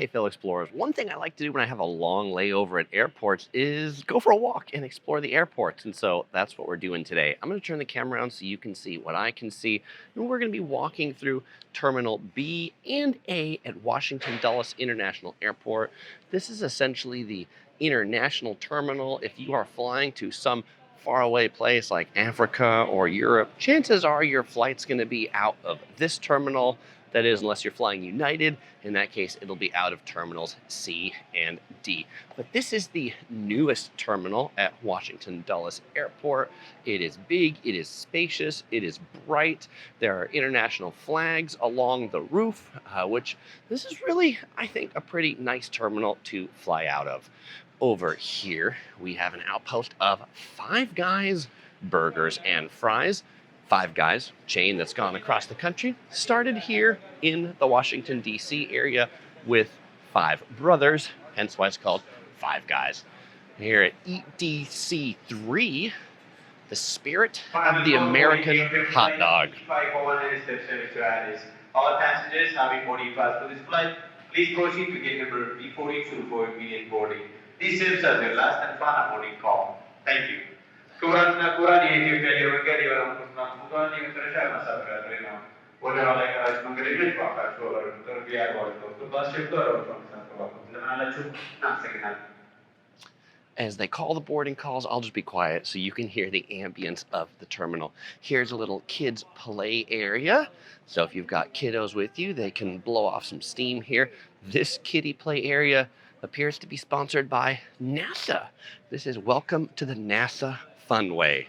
Hey, fellow explorers. One thing I like to do when I have a long layover at airports is go for a walk and explore the airports. And so that's what we're doing today. I'm going to turn the camera around so you can see what I can see. And we're going to be walking through Terminal B and A at Washington Dulles International Airport. This is essentially the international terminal. If you are flying to some faraway place like Africa or Europe, chances are your flight's going to be out of this terminal. That is, unless you're flying United. In that case, it'll be out of terminals C and D. But this is the newest terminal at Washington Dulles Airport. It is big, it is spacious, it is bright. There are international flags along the roof, which this is really, I think, a pretty nice terminal to fly out of. Over here, we have an outpost of Five Guys burgers and fries. Five Guys, chain that's gone across the country, started here in the Washington, D.C. area with five brothers, hence why it's called Five Guys. Here at EDC 3, the spirit of the American hot dog. All passengers having boarding pass for this flight, please proceed to gate number B42 for immediate boarding. This serves as your last and final boarding call. Thank you. Kurang di Ethiopian Lounge. As they call the boarding calls, I'll just be quiet so you can hear the ambience of the terminal. Here's a little kids play area. So if you've got kiddos with you, they can blow off some steam here. This kiddie play area appears to be sponsored by NASA. This is Welcome to the NASA Runway.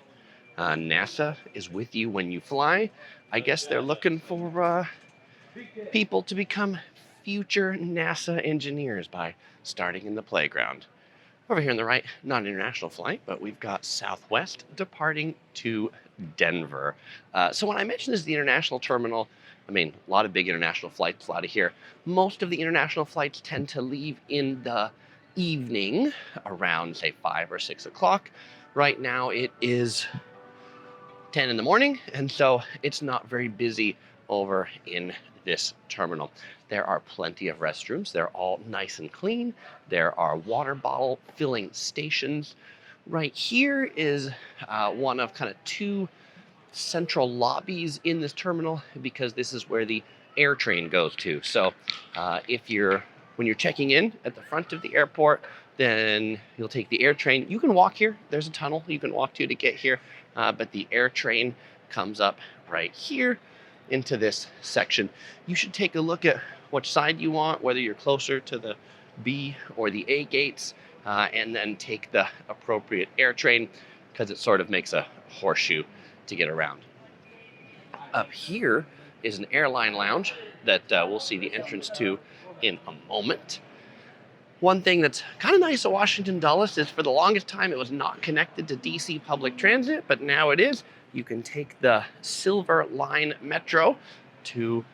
NASA is with you when you fly. I guess they're looking for people to become future NASA engineers by starting in the playground. Over here on the right, not an international flight, but we've got Southwest departing to Denver. So when I mentioned this is the international terminal, I mean, a lot of big international flights fly out of here. Most of the international flights tend to leave in the evening around, say, 5 or 6 o'clock. Right now it is 10 in the morning, and so it's not very busy over in this terminal. There are plenty of restrooms. They're all nice and clean. There are water bottle filling stations. Right here is one of kind of two central lobbies in this terminal because this is where the air train goes to. So when you're checking in at the front of the airport, then you'll take the air train. You can walk here. There's a tunnel you can walk to get here, but the air train comes up right here into this section. You should take a look at which side you want, whether you're closer to the B or the A gates, and then take the appropriate air train because it sort of makes a horseshoe to get around. Up here is an airline lounge that we'll see the entrance to in a moment. One thing that's kind of nice at Washington Dulles is for the longest time it was not connected to DC public transit, but now it is. You can take the Silver Line Metro to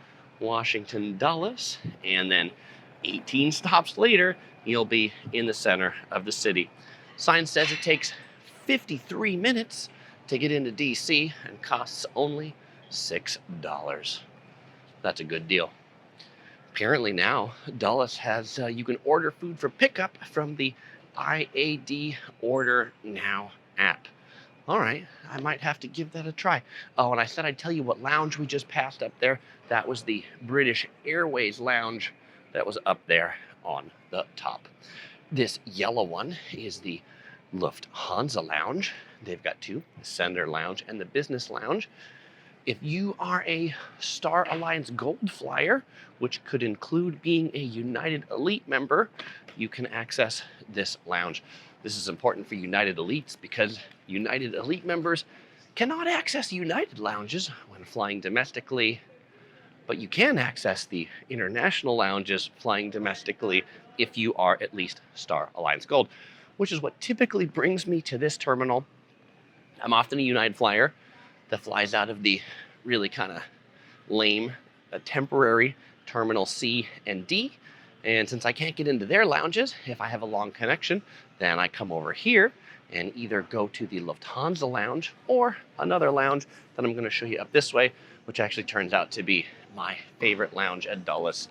Washington Dulles, and then 18 stops later, you'll be in the center of the city. Sign says it takes 53 minutes to get into DC and costs only $6. That's a good deal. Apparently now, Dulles has, you can order food for pickup from the IAD Order Now app. All right, I might have to give that a try. Oh, and I said I'd tell you what lounge we just passed up there. That was the British Airways lounge that was up there on the top. This yellow one is the Lufthansa Lounge. They've got two, the Sender Lounge and the Business Lounge. If you are a Star Alliance Gold flyer, which could include being a United Elite member, you can access this lounge. This is important for United Elites because United Elite members cannot access United lounges when flying domestically, but you can access the international lounges flying domestically if you are at least Star Alliance Gold, which is what typically brings me to this terminal. I'm often a United flyer that flies out of the really kind of lame, temporary Terminal C and D. And since I can't get into their lounges, if I have a long connection, then I come over here and either go to the Lufthansa Lounge or another lounge that I'm going to show you up this way, which actually turns out to be my favorite lounge at Dulles.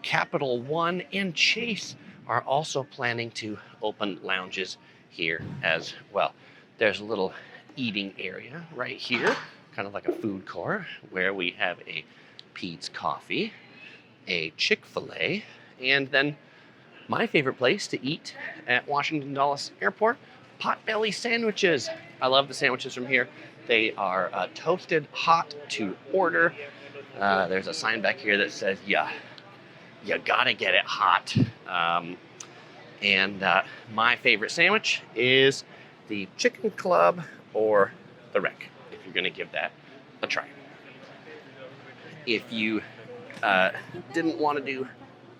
Capital One and Chase are also planning to open lounges here as well. There's a little eating area right here, kind of like a food court, where we have a Pete's Coffee, a Chick-fil-A, and then my favorite place to eat at Washington Dulles Airport, Potbelly sandwiches. I love the sandwiches from here. They are toasted, hot to order. There's a sign back here that says, you gotta get it hot. And my favorite sandwich is the Chicken Club or the Wreck, if you're gonna give that a try. If you didn't want to do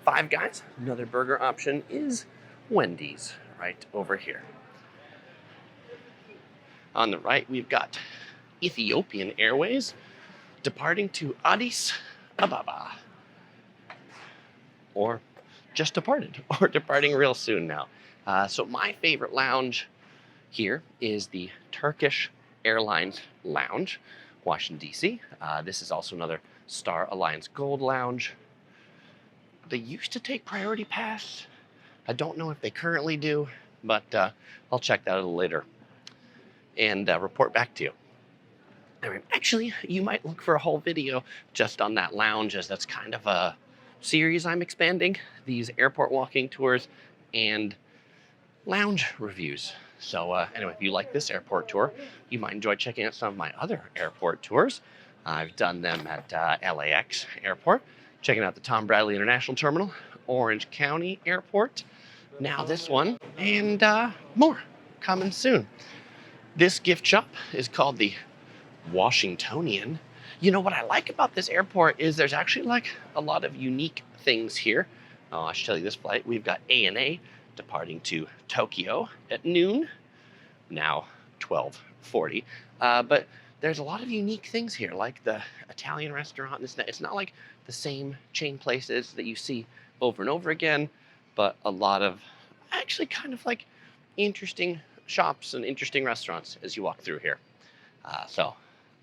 Five Guys, another burger option is Wendy's right over here. On the right, we've got Ethiopian Airways departing to Addis Ababa. Or just departed, or departing real soon now. So my favorite lounge here is the Turkish Airlines Lounge, Washington, D.C. This is also another Star Alliance Gold Lounge. They used to take Priority Pass. I don't know if they currently do, but I'll check that a little later and report back to you. Anyway, actually, you might look for a whole video just on that lounge, as that's kind of a series I'm expanding, these airport walking tours and lounge reviews. So anyway, if you like this airport tour, you might enjoy checking out some of my other airport tours. I've done them at LAX Airport, checking out the Tom Bradley International Terminal, Orange County Airport, now this one, and more coming soon. This gift shop is called the Washingtonian. You know what I like about this airport is there's actually like a lot of unique things here. Oh, I should tell you this flight. We've got ANA departing to Tokyo at noon, now 12:40. But there's a lot of unique things here, like the Italian restaurant. It's not like the same chain places that you see over and over again, but a lot of actually kind of like interesting shops and interesting restaurants as you walk through here. So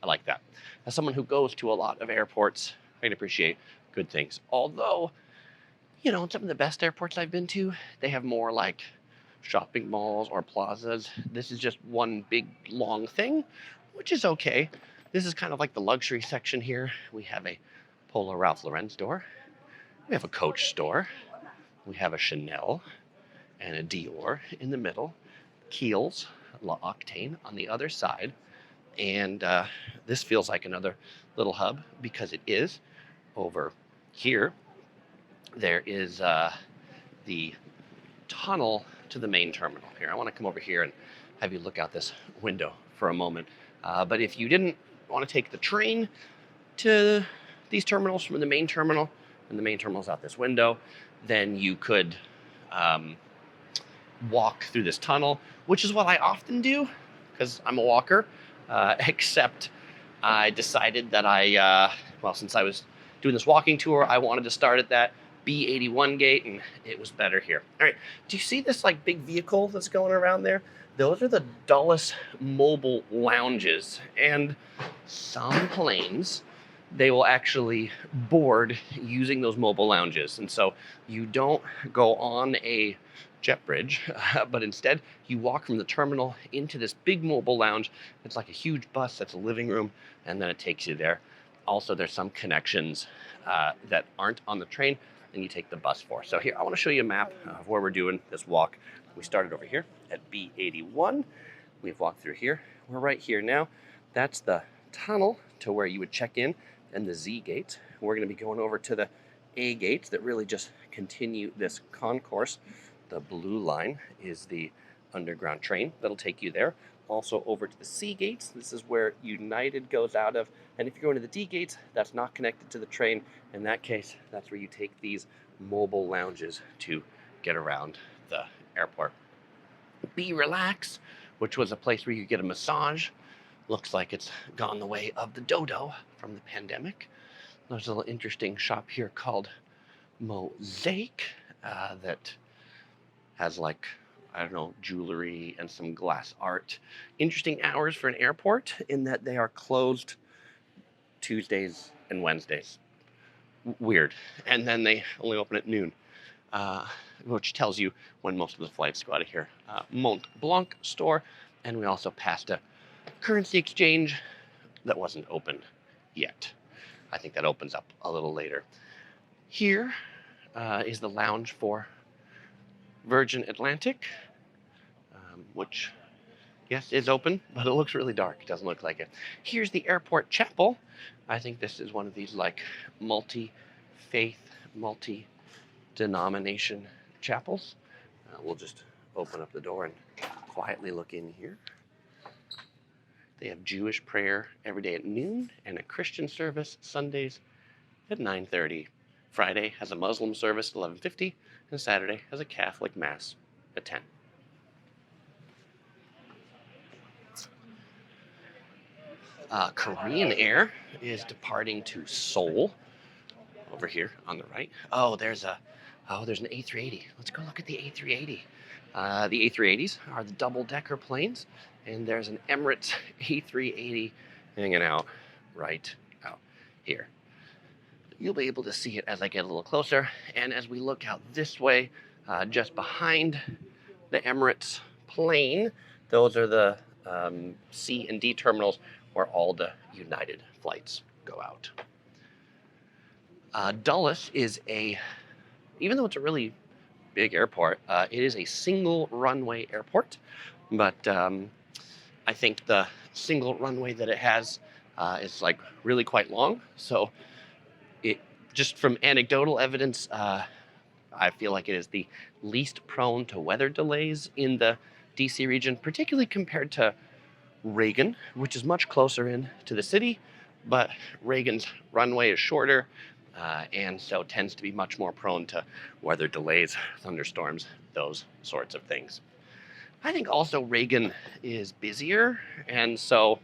I like that. As someone who goes to a lot of airports, I can appreciate good things. Although, you know, some of the best airports I've been to, they have more like shopping malls or plazas. This is just one big long thing, which is okay. This is kind of like the luxury section here. We have a Polo Ralph Lauren store. We have a Coach store. We have a Chanel and a Dior in the middle. Kiehl's, La Octane on the other side. And this feels like another little hub because it is. Over here, there is the tunnel to the main terminal. Here, I want to come over here and have you look out this window for a moment. But if you didn't want to take the train to these terminals from the main terminal, and the main terminal's out this window, then you could walk through this tunnel, which is what I often do because I'm a walker, except I decided that well, since I was doing this walking tour, I wanted to start at that B81 gate, and it was better here. All right, do you see this like big vehicle that's going around there? Those are the Dulles mobile lounges, and some planes, they will actually board using those mobile lounges. And so you don't go on a jet bridge, but instead you walk from the terminal into this big mobile lounge. It's like a huge bus that's a living room, and then it takes you there. Also, there's some connections that aren't on the train, and you take the bus for. So here, I want to show you a map of where we're doing this walk. We started over here at B81. We've walked through here. We're right here now. That's the tunnel to where you would check in, and the Z gates. We're going to be going over to the A gates that really just continue this concourse. The blue line is the underground train that'll take you there. Also over to the C gates. This is where United goes out of. And if you're going to the D gates, that's not connected to the train. In that case, that's where you take these mobile lounges to get around the airport. B Relax, which was a place where you get a massage. Looks like it's gone the way of the dodo from the pandemic. There's a little interesting shop here called Mosaic that has like, I don't know, jewelry and some glass art. Interesting hours for an airport in that they are closed Tuesdays and Wednesdays. Weird. And then they only open at noon, which tells you when most of the flights go out of here. Mont Blanc store, and we also passed a currency exchange that wasn't open yet. I think that opens up a little later. Here is the lounge for Virgin Atlantic, which, yes, is open, but it looks really dark. It doesn't look like it. Here's the airport chapel. I think this is one of these like multi-faith, multi-denomination chapels. We'll just open up the door and quietly look in here. They have Jewish prayer every day at noon and a Christian service Sundays at 9:30. Friday has a Muslim service at 11:50, and Saturday has a Catholic Mass at 10. Korean Air is departing to Seoul over here on the right. There's an A380. Let's go look at the A380. The A380s are the double-decker planes, and there's an Emirates A380 hanging out right out here. You'll be able to see it as I get a little closer, and as we look out this way, just behind the Emirates plane, those are the C and D terminals where all the United flights go out. Dulles is even though it's a really big airport, it is a single runway airport, but I think the single runway that it has is like really quite long. So it, just from anecdotal evidence, I feel like it is the least prone to weather delays in the DC region, particularly compared to Reagan, which is much closer in to the city, but Reagan's runway is shorter, and so tends to be much more prone to weather delays, thunderstorms, those sorts of things. I think also Reagan is busier, and so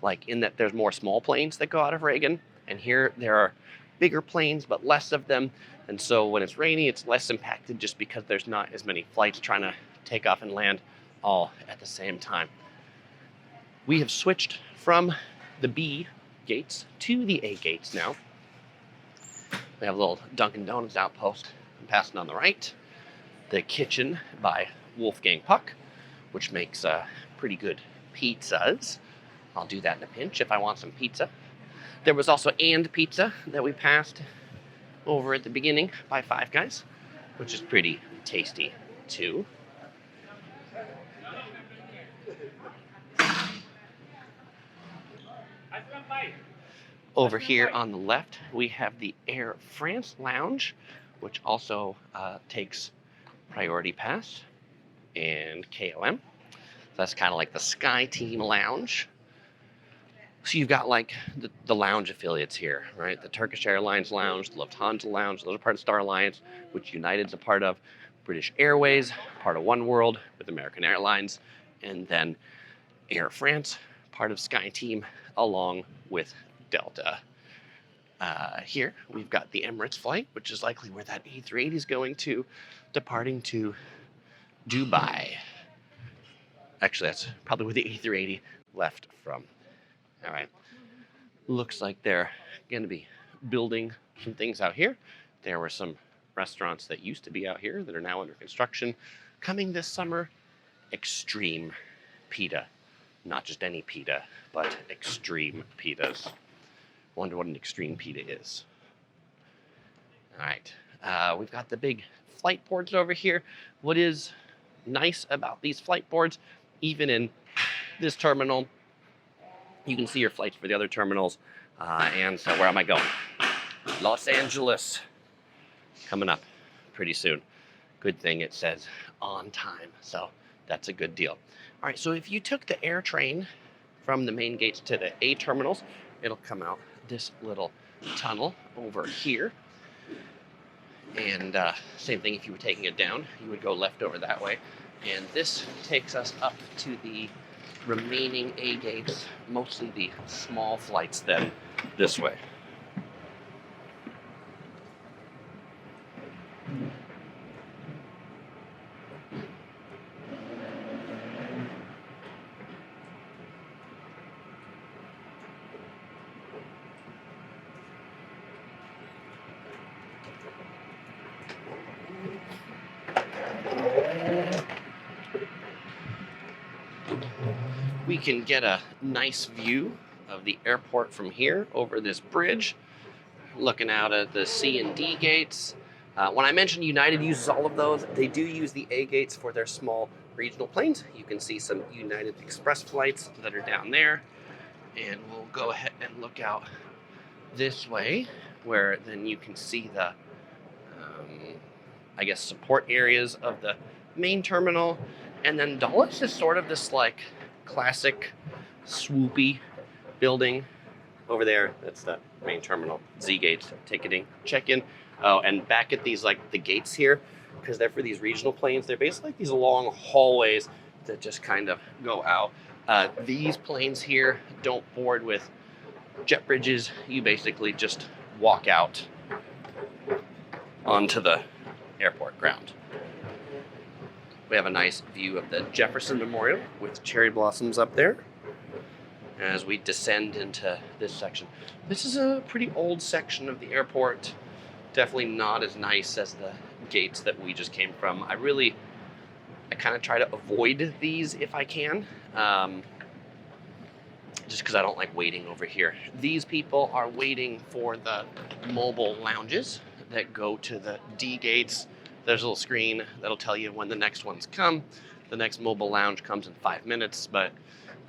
like in that there's more small planes that go out of Reagan, and here there are bigger planes but less of them, and so when it's rainy it's less impacted just because there's not as many flights trying to take off and land all at the same time. We have switched from the B gates to the A gates now. We have a little Dunkin Donuts outpost. I'm passing on the right. The kitchen by Wolfgang Puck, which makes pretty good pizzas. I'll do that in a pinch if I want some pizza. There was also And Pizza that we passed over at the beginning by Five Guys, which is pretty tasty too. Over here on the left, we have the Air France Lounge, which also takes Priority Pass and KLM. So that's kind of like the Sky Team Lounge. So you've got like the lounge affiliates here, right? The Turkish Airlines Lounge, the Lufthansa Lounge, those are part of Star Alliance, which United's a part of. British Airways, part of One World with American Airlines, and then Air France, part of Sky Team, along with Delta. Here we've got the Emirates flight, which is likely where that A380 is going to, departing to Dubai. Actually, that's probably where the A380 left from. All right. Looks like they're going to be building some things out here. There were some restaurants that used to be out here that are now under construction. Coming this summer, extreme pita. Not just any pita, but extreme pitas. Wonder what an extreme pita is. All right. We've got the big flight boards over here. What is nice about these flight boards, even in this terminal, you can see your flights for the other terminals. And so where am I going? Los Angeles. Coming up pretty soon. Good thing it says on time. So that's a good deal. All right, so if you took the air train from the main gates to the A terminals, it'll come out this little tunnel over here. And same thing if you were taking it down, you would go left over that way. And this takes us up to the remaining A gates, mostly the small flights then this way. we can get a nice view of the airport from here over this bridge, looking out at the C and D gates. When I mentioned United uses all of those, they do use the A gates for their small regional planes. You can see some United Express flights that are down there. And we'll go ahead and look out this way, where then you can see the, I guess, support areas of the main terminal. And then Dulles is sort of this like classic swoopy building over there. That's the main terminal. Z gates, ticketing, check-in. Oh, and back at these, like the gates here, because they're for these regional planes, they're basically like these long hallways that just kind of go out. These planes here don't board with jet bridges. You basically just walk out onto the airport ground. We have a nice view of the Jefferson Memorial with cherry blossoms up there as we descend into this section. This is a pretty old section of the airport. Definitely not as nice as the gates that we just came from. I kind of try to avoid these if I can, just because I don't like waiting over here. These people are waiting for the mobile lounges that go to the D gates. There's a little screen that'll tell you when the next ones come. The next mobile lounge comes in 5 minutes, but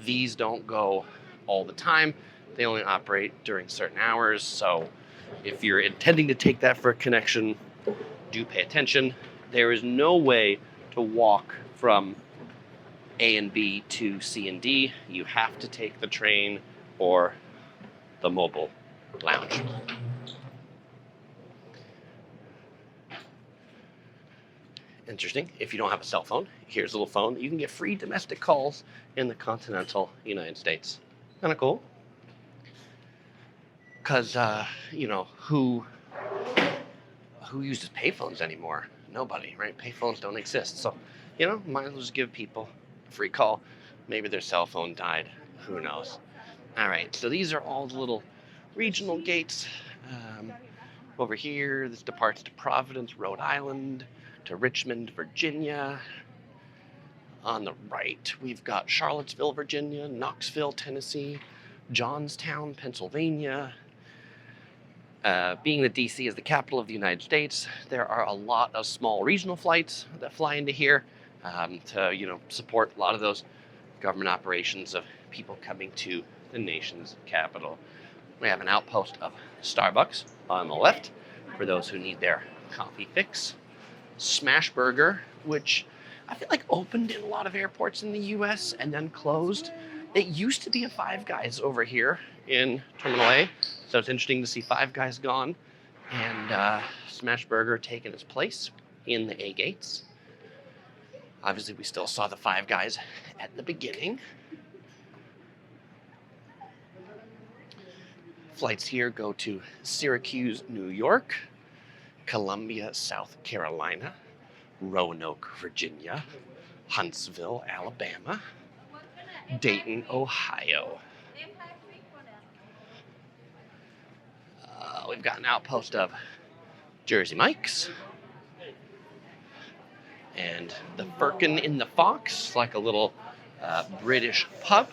these don't go all the time. They only operate during certain hours, so if you're intending to take that for a connection, do pay attention. There is no way to walk from A and B to C and D. You have to take the train or the mobile lounge. Interesting. If you don't have a cell phone, here's a little phone. You can get free domestic calls in the continental United States. Kind of cool. Because, who uses payphones anymore? Nobody, right? Payphones don't exist. So, might as well just give people a free call. Maybe their cell phone died. Who knows? All right, so these are all the little regional gates. Over here, this departs to Providence, Rhode Island, to Richmond, Virginia. On the right, we've got Charlottesville, Virginia, Knoxville, Tennessee, Johnstown, Pennsylvania. Being that DC is the capital of the United States, there are a lot of small regional flights that fly into here to support a lot of those government operations of people coming to the nation's capital. We have an outpost of Starbucks on the left for those who need their coffee fix. Smash Burger, which I feel like opened in a lot of airports in the US and then closed. It used to be a Five Guys over here in Terminal A, so it's interesting to see Five Guys gone and Smash Burger taking its place in the A gates. Obviously, we still saw the Five Guys at the beginning. Flights here go to Syracuse, New York, Columbia, South Carolina, Roanoke, Virginia, Huntsville, Alabama, Dayton, Ohio. We've got an outpost of Jersey Mike's and the Firkin in the Fox, like a little British pub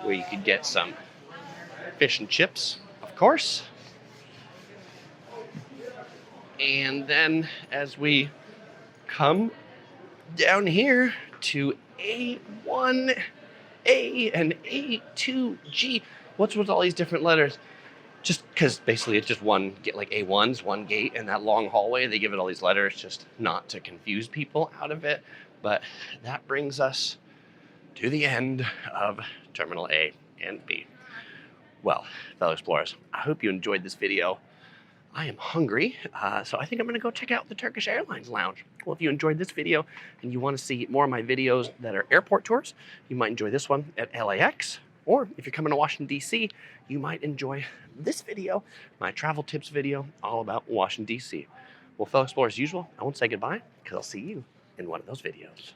where you could get some fish and chips, of course. And then as we come down here to A1, A, and A2G, what's with all these different letters? Just because basically it's just one, get like A1's one gate and that long hallway, they give it all these letters just not to confuse people out of it. But that brings us to the end of Terminal A and B. Well, fellow explorers, I hope you enjoyed this video. I am hungry, so I think I'm going to go check out the Turkish Airlines lounge. Well, if you enjoyed this video and you want to see more of my videos that are airport tours, you might enjoy this one at LAX. Or if you're coming to Washington, D.C., you might enjoy this video, my travel tips video, all about Washington, D.C. Well, fellow explorers, as usual, I won't say goodbye because I'll see you in one of those videos.